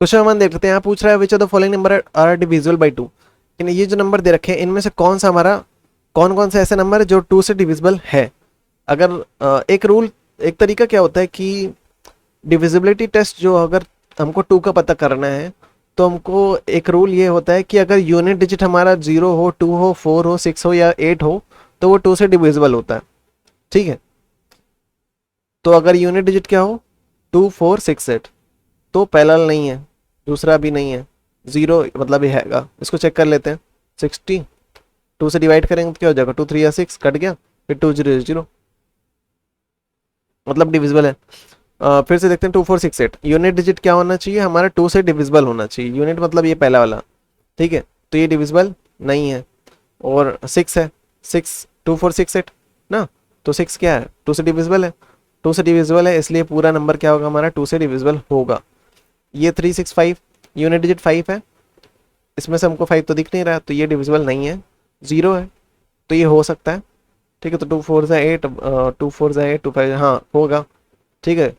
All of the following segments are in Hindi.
क्वेश्चन नंबर देख लेते हैं। यहाँ पूछ रहा है which of the following number are divisible by 2। ये जो नंबर दे रखे हैं इनमें से कौन सा हमारा कौन कौन से ऐसे नंबर है जो 2 से डिविजिबल है। अगर एक रूल एक तरीका क्या होता है कि डिविजिबिलिटी टेस्ट जो अगर हमको 2 का पता करना है तो हमको एक रूल ये होता है कि अगर यूनिट डिजिट हमारा 0 हो, 2 हो, 4 हो, 6 हो या 8 हो तो वो 2 से डिविजिबल होता है। ठीक है, तो अगर यूनिट डिजिट क्या हो 2, 4, 6, 8 तो पैरेलल नहीं है, दूसरा भी नहीं है, 0 मतलब ये हैगा। इसको चेक कर लेते हैं। 60 2 से डिवाइड करेंगे तो क्या हो जाएगा, 2 3 या 6 कट गया, फिर 2 0 0 मतलब डिविजिबल है। फिर से देखते हैं 2 4 6 8 यूनिट डिजिट क्या होना चाहिए हमारा 2 से डिविजिबल होना चाहिए। यूनिट मतलब ये पहला वाला, ठीक है, तो ये डिविजिबल नहीं है। और 6 है, 6 2 4 6 8 ना, तो 6 क्या है 2 से डिविजिबल है, 2 से डिविजिबल है इसलिए पूरा नंबर क्या होगा हमारा 2 से डिविजिबल होगा। ये 3 6 5 यूनिट डिजिट 5 है, इसमें से हमको 5 तो दिख नहीं रहा तो ये डिविजिबल नहीं है। 0 है तो ये हो सकता है, ठीक है, तो 2 4 ज़ा 8 2 4 ज़ा 8 2 5 हाँ होगा, ठीक है।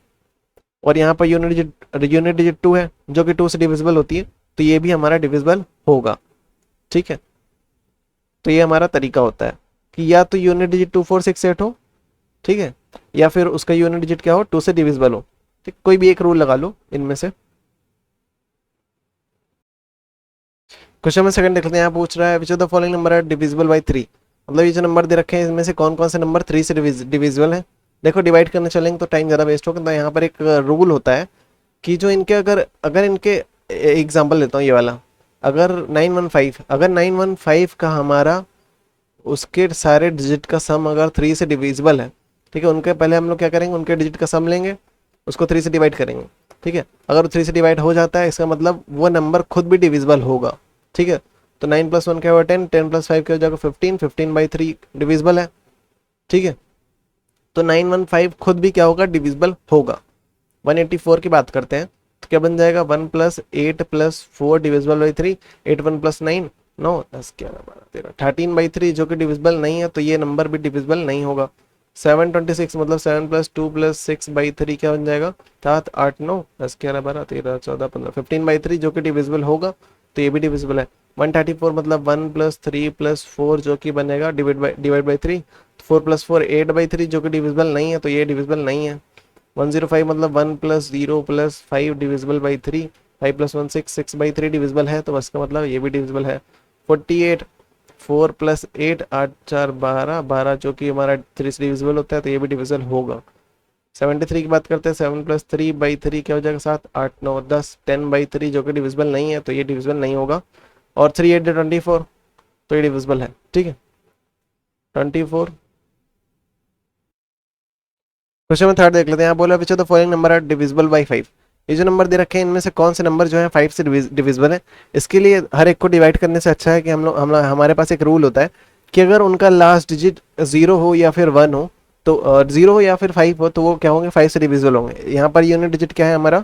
और यहाँ पर यूनिट डिजिट 2 है जो कि 2 से डिविजिबल होती है तो ये भी हमारा डिविजिबल होगा, ठीक है। तो ये हमारा तरीका होता है कि या तो यूनिट डिजिट 2 4 6 8 हो, ठीक है, या फिर उसका यूनिट डिजिट क्या हो 2 से डिविजिबल हो, ठीक, कोई भी एक रूल लगा लो इनमें से। क्वेश्चन में सेकंड देख लेते हैं। यहाँ पूछ रहा है which of the following number are divisible by 3। मतलब ये जो नंबर दे रखे हैं इसमें से कौन कौन से नंबर 3 से डिविजिबल है। देखो डिवाइड करने चलेंगे तो टाइम ज़्यादा वेस्ट होगा, तो यहाँ पर एक रूल होता है कि जो इनके अगर अगर इनके एग्जाम्पल लेता हूँ ये वाला, अगर 915 का हमारा उसके सारे डिजिट का सम अगर 3 से डिविजिबल है, ठीक है, उनके पहले हम लोग क्या करेंगे उनके डिजिट का सम लेंगे, उसको 3 से डिवाइड करेंगे, ठीक है। अगर 3 से डिवाइड हो जाता है इसका मतलब वो नंबर खुद भी डिविजिबल होगा, ठीक है। तो 9 + 1 क्या हुआ 10, 10 + 5 क्या हो जाएगा 15, 15/3 डिविजिबल है, ठीक है। तो 915 खुद भी क्या होगा डिविजिबल होगा। 184 की बात करते हैं तो क्या बन जाएगा 1 + 8 + 4 डिविजिबल बाई 3, 8 1 + 9 9 10 11 12 13 13/3 जो कि डिविजिबल नहीं है तो ये नंबर भी डिविजिबल नहीं होगा। 726 मतलब 7 + 2 + 6/3 क्या बन जाएगा 7 8 9 10 11 12 13 14 15 15/3 जो कि डिविजिबल होगा तो ये भी डिविजिबल है। 134 मतलब 1 + 3 + 4 जो कि बनेगा डिवाइड बाई 3, 4 + 4 8/3 जो कि डिविजिबल नहीं है तो ये डिविजिबल नहीं है। 105 मतलब 1 + 0 + 5 डिविजिबल बाई 3, 5 + 1 6 6/3 डिविजिबल है तो बस का मतलब ये भी डिविजिबल है। 48 4 + 8 8 4 12 12 जो कि हमारा 3 से डिविजिबल होता है तो ये भी डिविजिबल होगा। 73 की बात करते हैं 7 + 3/3 क्या हो जाएगा 7 8 9 10 10/3 जो कि डिविजिबल नहीं है तो ये डिविजिबल नहीं होगा। और 3 8 24 तो ये डिविजिबल है, ठीक है 24। क्वेश्चन में थर्ड देख लेते हैं। यहाँ बोला which of the following number are divisible by 5। ये जो नंबर दे रखे हैं इनमें से कौन से नंबर जो है 5 से डिविजिबल है। इसके लिए हर एक को डिवाइड करने से अच्छा है कि हमारे पास एक रूल होता है कि अगर उनका लास्ट डिजिट 0 हो या फिर 1 हो तो 0 हो या फिर 5 हो तो वो क्या होंगे 5 से डिविजिबल होंगे। यहाँ पर यूनिट डिजिट क्या है हमारा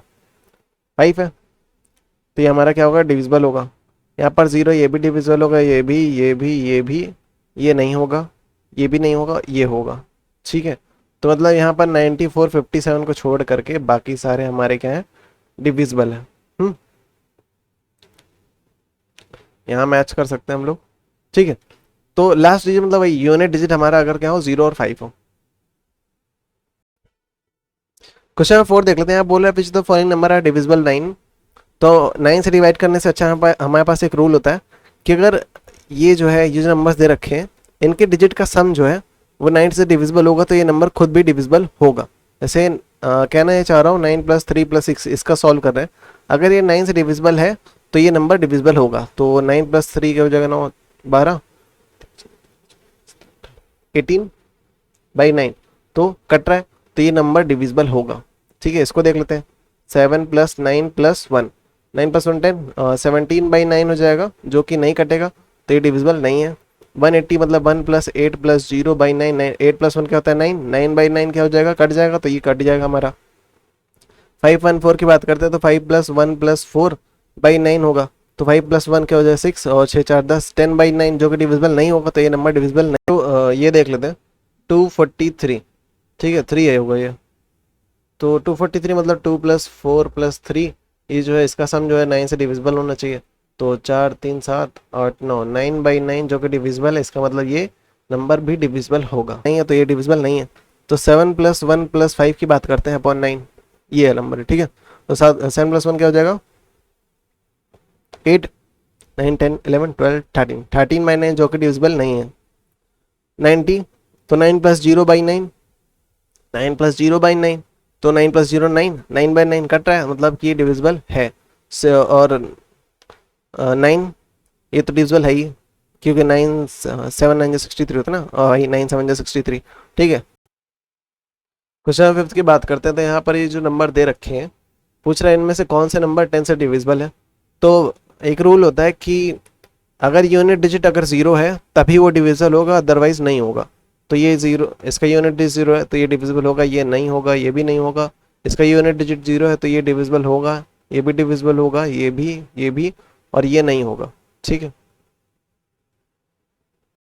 5 है तो ये हमारा क्या होगा डिविजिबल होगा। यहाँ पर 0 ये भी डिविजिबल होगा, ये भी ये भी ये भी, ये नहीं होगा, ये भी नहीं होगा, ये होगा, ठीक है। तो मतलब यहाँ पर 94 57 को छोड़ करके बाकी सारे हमारे क्या हैं डिविजिबल है। यहाँ मैच कर सकते हैं हम लोग, ठीक है। तो लास्ट डिजिट मतलब वही यूनिट डिजिट हमारा अगर क्या हो 0 और 5 हो। क्वेश्चन नंबर 4 देख लेते हैं। बोल रहे हैं the following number are divisible 9। तो 9 से डिवाइड करने से अच्छा हमारे पास एक रूल होता है कि अगर ये जो है ये जो नंबर्स दे रखे हैं इनके डिजिट का सम जो है वो 9 से डिविजिबल होगा तो ये नंबर खुद भी डिविजिबल होगा। जैसे कहना ये चाह रहा हूँ 9 + 3 + 6 इसका सॉल्व कर रहे हैं, अगर ये 9 से डिविजिबल है तो ये नंबर डिविजिबल होगा। तो 9 + 3 की जगह 9 12 18/9 तो कट रहा है तो ये नंबर डिविजिबल होगा, ठीक है। इसको देख लेते हैं 7 + 9 + 1 9 + 1 10 17/9 हो जाएगा जो कि नहीं कटेगा तो ये डिविजिबल नहीं है। 180 मतलब 1 + 8 + 0/9 8 + 1 क्या होता है 9 9/9 क्या हो जाएगा कट जाएगा तो ये कट जाएगा हमारा। 514 की बात करते हैं तो 5 + 1 + 4/9 होगा तो 5 + 1 क्या हो जाएगा 6 और 6 4 10 10/9 जो कि डिविजिबल नहीं होगा तो ये नंबर डिविजिबल नहीं। तो ये देख लेते हैं 243, ठीक है 3 है होगा ये। तो 243 मतलब 2 + 4 + 3 ये जो है इसका सम जो है 9 से डिविजिबल होना चाहिए। तो 4 3 7 8 9, 9/9 जो कि डिविजिबल है, इसका मतलब ये नंबर भी डिविजिबल होगा। नहीं है तो ये डिविजिबल नहीं है। तो 7 + 1 + 5 की बात करते हैं अपॉन 9, ये है नंबर, ठीक है। तो 7 + 1 क्या हो जाएगा, 8 9 10 11 12 13, 13/9 जो कि डिविजिबल नहीं है। 90, तो 9 + 0/9, 9 + 0/9, तो 9 + 0 9, 9/9 कट रहा है, मतलब कि ये डिविजिबल है। और 9 ये तो डिविजिबल है ही, क्योंकि 9 7 9 63 होता है ना, और 9 7 63, ठीक है। क्वेश्चन 5 की बात करते हैं। तो यहाँ पर ये जो नंबर दे रखे हैं, पूछ रहा है इनमें से कौन से नंबर 10 से डिविजिबल है। तो एक रूल होता है कि अगर यूनिट डिजिट अगर 0 है तभी वो डिविजिबल होगा, अदरवाइज नहीं होगा। तो ये 0, इसका यूनिट डिजिट 0 है तो ये डिविजिबल होगा, ये नहीं होगा, ये भी नहीं होगा। इसका यूनिट डिजिट 0 है तो ये डिविजिबल होगा, ये भी डिविजिबल होगा, ये भी और ये नहीं होगा, ठीक है।